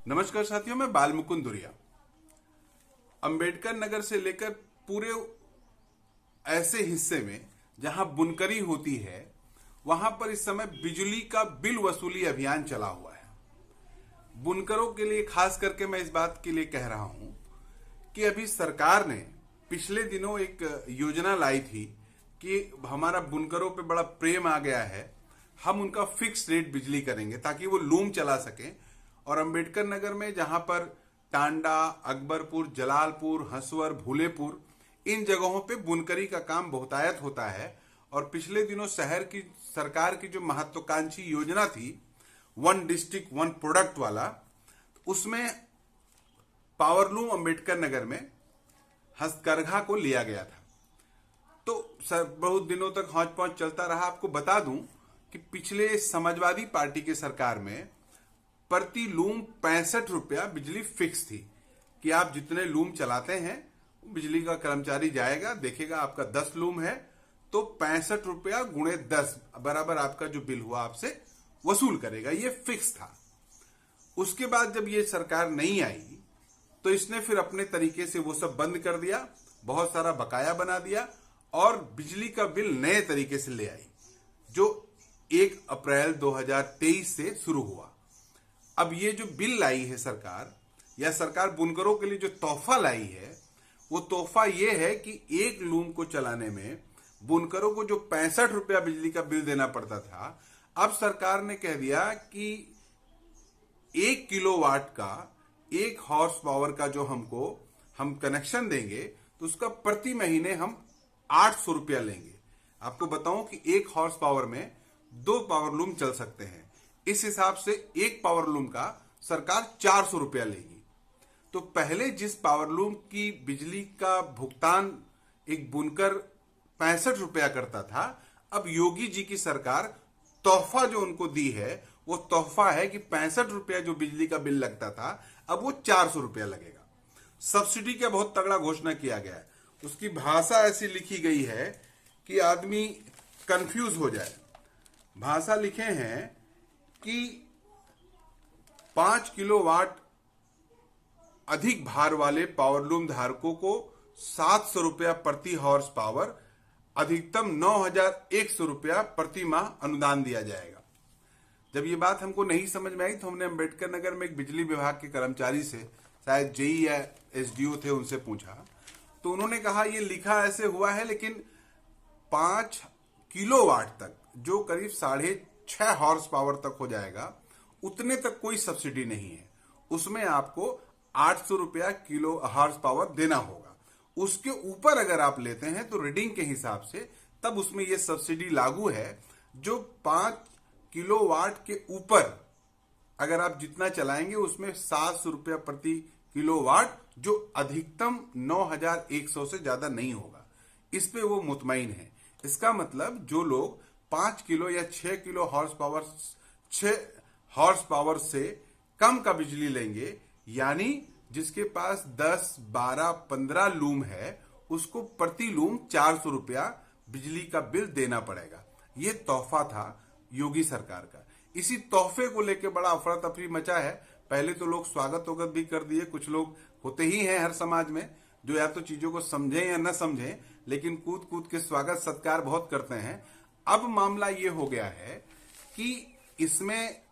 नमस्कार साथियों, मैं बाल मुकुंद दुरिया। अंबेडकर नगर से लेकर पूरे ऐसे हिस्से में जहां बुनकरी होती है, वहां पर इस समय बिजली का बिल वसूली अभियान चला हुआ है। बुनकरों के लिए खास करके मैं इस बात के लिए कह रहा हूं कि अभी सरकार ने पिछले दिनों एक योजना लाई थी कि हमारा बुनकरों पे बड़ा प्रेम आ गया है, हम उनका फिक्स रेट बिजली करेंगे ताकि वो लूम चला सकें। और अंबेडकर नगर में जहां पर टांडा, अकबरपुर, जलालपुर, हंसवर, भूलेपुर, इन जगहों पे बुनकरी का काम बहुतायत होता है। और पिछले दिनों शहर की सरकार की जो महत्वाकांक्षी योजना थी, वन डिस्ट्रिक्ट वन प्रोडक्ट वाला, उसमें पावरलूम अंबेडकर नगर में हस्तकरघा को लिया गया था। तो बहुत दिनों तक हौच पौच चलता रहा। आपको बता दूं कि पिछले समाजवादी पार्टी की सरकार में प्रति लूम 65 रुपया बिजली फिक्स थी कि आप जितने लूम चलाते हैं, बिजली का कर्मचारी जाएगा, देखेगा आपका 10 लूम है तो 65 रुपया गुणे 10 बराबर आपका जो बिल हुआ आपसे वसूल करेगा। ये फिक्स था। उसके बाद जब ये सरकार नहीं आई तो इसने फिर अपने तरीके से वो सब बंद कर दिया, बहुत सारा बकाया बना दिया और बिजली का बिल नए तरीके से ले आई, जो 1 अप्रैल 2023 से शुरू हुआ। अब ये जो बिल लाई है सरकार, या सरकार बुनकरों के लिए जो तोहफा लाई है, वो तोहफा ये है कि एक लूम को चलाने में बुनकरों को जो 65 रुपया बिजली का बिल देना पड़ता था, अब सरकार ने कह दिया कि 1 किलोवाट का, 1 हॉर्स पावर का जो हम कनेक्शन देंगे तो उसका प्रति महीने हम 800 रुपया लेंगे। आपको बताऊं कि 1 हॉर्स पावर में 2 पावर लूम चल सकते हैं। इस हिसाब से 1 पावर लूम का सरकार 400 रुपया लेगी। तो पहले जिस पावर लूम की बिजली का भुगतान एक बुनकर 65 रुपया करता था, अब योगी जी की सरकार तोहफा जो उनको दी है, वो तोहफा है कि 65 रुपया जो बिजली का बिल लगता था, अब वो 400 रुपया लगेगा। सब्सिडी का बहुत तगड़ा घोषणा किया गया है। उसकी भाषा ऐसी लिखी गई है कि आदमी कंफ्यूज हो जाए। भाषा लिखे हैं कि 5 किलोवाट अधिक भार वाले पावरलूम धारकों को 700 रुपया प्रति हॉर्स पावर, अधिकतम 9,100 रुपया प्रति माह अनुदान दिया जाएगा। जब ये बात हमको नहीं समझ में आई तो हमने अंबेडकर नगर में एक बिजली विभाग के कर्मचारी से, शायद जेई या एसडीओ थे, उनसे पूछा तो उन्होंने कहा ये लिखा ऐसे हुआ है, लेकिन 5 किलोवाट तक, जो करीब 6.5 हॉर्स पावर तक हो जाएगा, उतने तक कोई सब्सिडी नहीं है। उसमें आपको 800 रुपया किलो हॉर्स पावर देना होगा। उसके ऊपर अगर आप लेते हैं तो रीडिंग के हिसाब से तब उसमें यह सब्सिडी लागू है। जो 5 किलोवाट के ऊपर अगर आप जितना चलाएंगे उसमें 700 रुपया प्रति किलोवाट, जो अधिकतम 9,100 से ज्यादा नहीं होगा। इस पे वो मुतमईन है। इसका मतलब जो लोग 5 किलो या 6 kilo horse power, 6 horse power से कम का बिजली लेंगे, यानी जिसके पास 10, 12, 15 लूम है, उसको प्रति लूम 400 रुपया बिजली का बिल देना पड़ेगा। ये तोहफा था योगी सरकार का। इसी तोहफे को लेकर बड़ा अफरा तफरी मचा है। पहले तो लोग स्वागत वगत भी कर दिए। कुछ लोग होते ही हैं हर समाज में जो या तो चीजों को समझें या न समझें, लेकिन कूद कूद के स्वागत सत्कार बहुत करते हैं। अब मामला ये हो गया है कि इसमें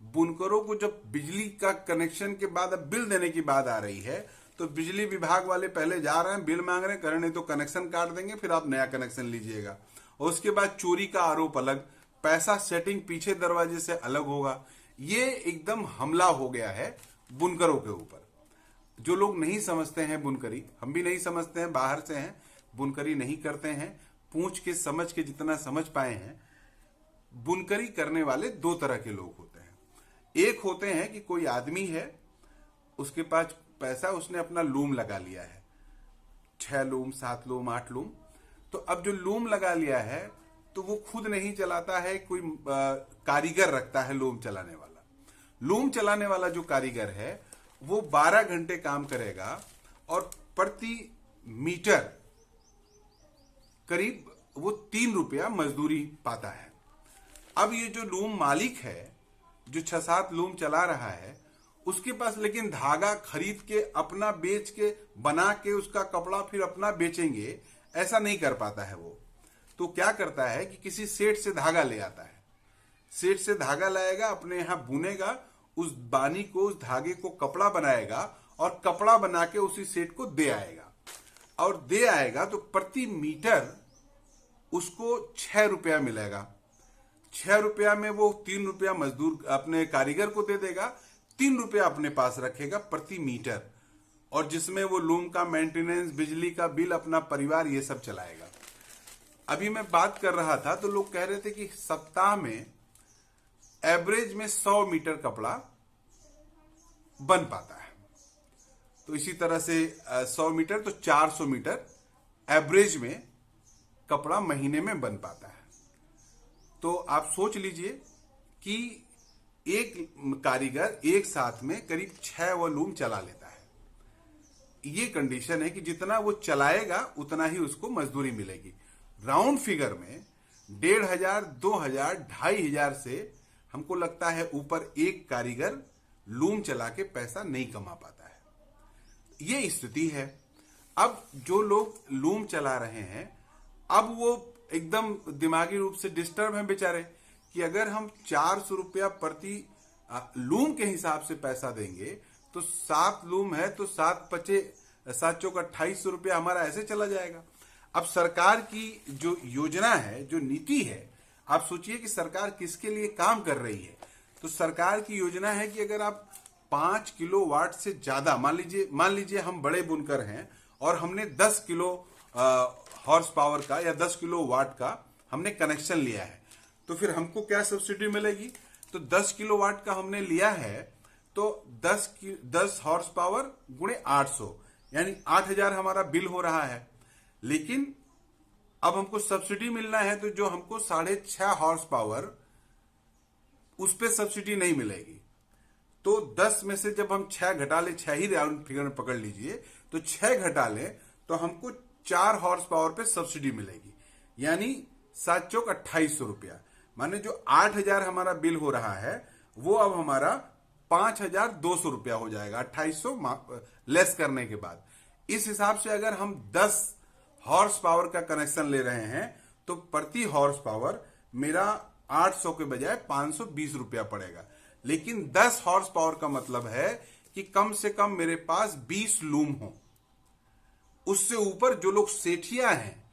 बुनकरों को जब बिजली का कनेक्शन के बाद अब बिल देने की बात आ रही है, तो बिजली विभाग वाले पहले जा रहे हैं, बिल मांग रहे हैं, करें नहीं तो कनेक्शन काट देंगे, फिर आप नया कनेक्शन लीजिएगा। और उसके बाद चोरी का आरोप अलग, पैसा सेटिंग पीछे दरवाजे से अलग होगा। ये एकदम हमला हो गया है बुनकरों के ऊपर। जो लोग नहीं समझते हैं बुनकरी, हम भी नहीं समझते हैं, बाहर से हैं, बुनकरी नहीं करते हैं, पूछ के समझ के जितना समझ पाए हैं, बुनकरी करने वाले 2 तरह के लोग होते हैं। एक होते हैं कि कोई आदमी है, उसके पास पैसा, उसने अपना लूम लगा लिया है, 6 लूम, 7 लूम, 8 लूम। तो अब जो लूम लगा लिया है तो वो खुद नहीं चलाता है, कोई कारीगर रखता है लूम चलाने वाला। लूम चलाने वाला जो कारीगर है वो 12 घंटे काम करेगा और प्रति मीटर करीब वो 3 रुपया मजदूरी पाता है। अब ये जो लूम मालिक है, जो 6-7 लूम चला रहा है, उसके पास लेकिन धागा खरीद के अपना बेच के बना के उसका कपड़ा फिर अपना बेचेंगे, ऐसा नहीं कर पाता है वो। तो क्या करता है कि किसी सेठ से धागा ले आता है, सेठ से धागा लाएगा, अपने यहां बुनेगा, उस बानी को, उस धागे को कपड़ा बनाएगा और कपड़ा बना के उसी सेठ को दे आएगा। और दे आएगा तो प्रति मीटर उसको 6 रुपया मिलेगा। 6 रुपया में वो 3 रुपया मजदूर अपने कारीगर को दे देगा, 3 रुपया अपने पास रखेगा प्रति मीटर, और जिसमें वो लूम का मेंटेनेंस, बिजली का बिल, अपना परिवार ये सब चलाएगा। अभी मैं बात कर रहा था तो लोग कह रहे थे कि सप्ताह में एवरेज में 100 मीटर कपड़ा बन पाता है। तो इसी तरह से 100 मीटर तो 400 मीटर एवरेज में कपड़ा महीने में बन पाता है। तो आप सोच लीजिए कि एक कारीगर एक साथ में करीब 6 वॉल्यूम चला लेता है। ये कंडीशन है कि जितना वो चलाएगा उतना ही उसको मजदूरी मिलेगी। राउंड फिगर में 1,500, 2,000, 2,500 से हमको लगता है ऊपर एक कारीगर लूम चला के पैसा नहीं कमा पाता है। ये स्थिति है। अब जो लोग लूम चला रहे हैं, अब वो एकदम दिमागी रूप से डिस्टर्ब हैं बेचारे कि अगर हम 400 रुपया प्रति लूम के हिसाब से पैसा देंगे तो 7 लूम है तो 7 चौक 2800 रुपया हमारा ऐसे चला जाएगा। अब सरकार की जो योजना है, जो नीति है, आप सोचिए कि सरकार किसके लिए काम कर रही है। तो सरकार की योजना है कि अगर आप 5 किलोवाट से ज्यादा, मान लीजिए हम बड़े बुनकर हैं और हमने 10 किलो हॉर्स पावर का या 10 किलो वाट का हमने कनेक्शन लिया है, तो फिर हमको क्या सब्सिडी मिलेगी? तो 10 किलो वाट का हमने लिया है तो 10 हॉर्स पावर गुणे 800 यानी 8,000 हमारा बिल हो रहा है। लेकिन अब हमको सब्सिडी मिलना है तो जो हमको 6.5 हॉर्स पावर, उस पे सब्सिडी नहीं मिलेगी। तो 10 में से जब हम 6 घटा ले, 6 ही राउंड फिगर में पकड़ लीजिए, तो 6 घटा ले तो हमको 4 हॉर्स पावर पे सब्सिडी मिलेगी, यानी 7 चौक 2800 रुपया। माने जो 8,000 हमारा बिल हो रहा है वो अब हमारा 5,200 रुपया हो जाएगा 2800 लेस करने के बाद। इस हिसाब से अगर हम 10 हॉर्स पावर का कनेक्शन ले रहे हैं तो प्रति हॉर्स पावर मेरा 800 के बजाय 520 रुपया पड़ेगा। लेकिन 10 हॉर्स पावर का मतलब है कि कम से कम मेरे पास 20 लूम हो। उससे ऊपर जो लोग सेठिया हैं,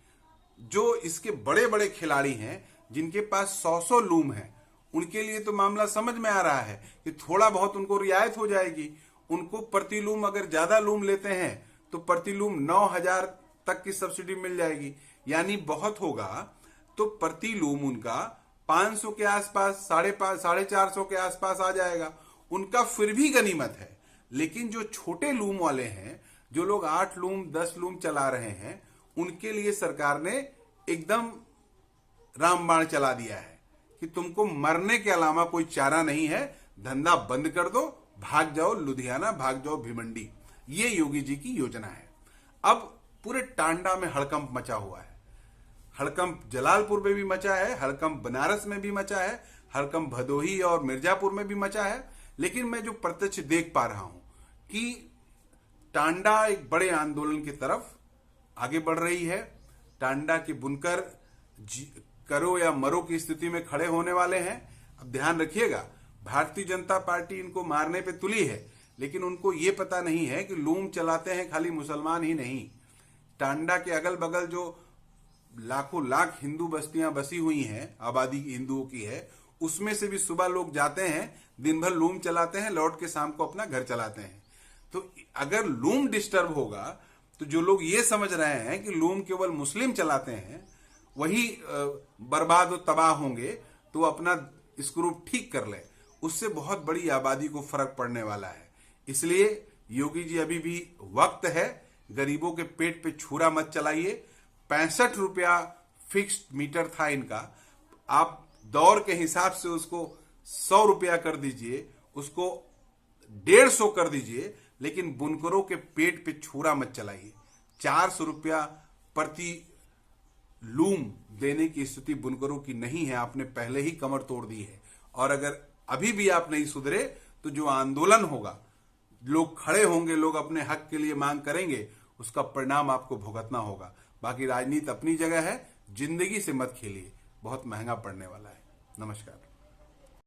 जो इसके बड़े बड़े खिलाड़ी हैं, जिनके पास 100 लूम है, उनके लिए तो मामला समझ में आ रहा है कि थोड़ा बहुत उनको रियायत हो जाएगी। उनको प्रति लूम अगर ज्यादा लूम लेते हैं तो प्रति लूम 9,000 तक की सब्सिडी मिल जाएगी, यानी बहुत होगा तो प्रति लूम उनका 500 के आसपास, 450 के आसपास आ जाएगा। उनका फिर भी गनीमत है। लेकिन जो छोटे लूम वाले हैं, जो लोग 8 लूम 10 लूम चला रहे हैं, उनके लिए सरकार ने एकदम रामबाण चला दिया है कि तुमको मरने के अलावा कोई चारा नहीं है, धंधा बंद कर दो, भाग जाओ लुधियाना, भाग जाओ भिवंडी। ये योगी जी की योजना है। अब पूरे टांडा में हड़कंप मचा हुआ है। हड़कंप जलालपुर में भी मचा है, हड़कंप बनारस में भी मचा है, हड़कंप भदोही और मिर्जापुर में भी मचा है। लेकिन मैं जो प्रत्यक्ष देख पा रहा हूं कि टांडा एक बड़े आंदोलन की तरफ आगे बढ़ रही है। टांडा के बुनकर करो या मरो की स्थिति में खड़े होने वाले हैं। अब ध्यान रखिएगा, भारतीय जनता पार्टी इनको मारने पे तुली है, लेकिन उनको ये पता नहीं है कि लूम चलाते हैं खाली मुसलमान ही नहीं। टांडा के अगल बगल जो लाखों लाख हिंदू बस्तियां बसी हुई हैं, आबादी हिंदुओं की है, उसमें से भी सुबह लोग जाते हैं, दिन भर लूम चलाते हैं, लौट के शाम को अपना घर चलाते हैं। तो अगर लूम डिस्टर्ब होगा तो जो लोग ये समझ रहे हैं कि लूम केवल मुस्लिम चलाते हैं वही बर्बाद और तबाह होंगे, तो अपना स्क्रू ठीक कर ले। उससे बहुत बड़ी आबादी को फर्क पड़ने वाला है। इसलिए योगी जी अभी भी वक्त है, गरीबों के पेट पे छुरा मत चलाइए। 65 रुपया फिक्स्ड मीटर था इनका, आप दौर के हिसाब से उसको 100 रुपया कर दीजिए, उसको 150 कर दीजिए, लेकिन बुनकरों के पेट पे छुरा मत चलाइए। 400 रुपया प्रति लूम देने की स्थिति बुनकरों की नहीं है। आपने पहले ही कमर तोड़ दी है, और अगर अभी भी आप नहीं सुधरे तो जो आंदोलन होगा, लोग खड़े होंगे, लोग अपने हक के लिए मांग करेंगे, उसका परिणाम आपको भुगतना होगा। बाकी राजनीति अपनी जगह है, जिंदगी से मत खेलिए, बहुत महंगा पड़ने वाला है। नमस्कार।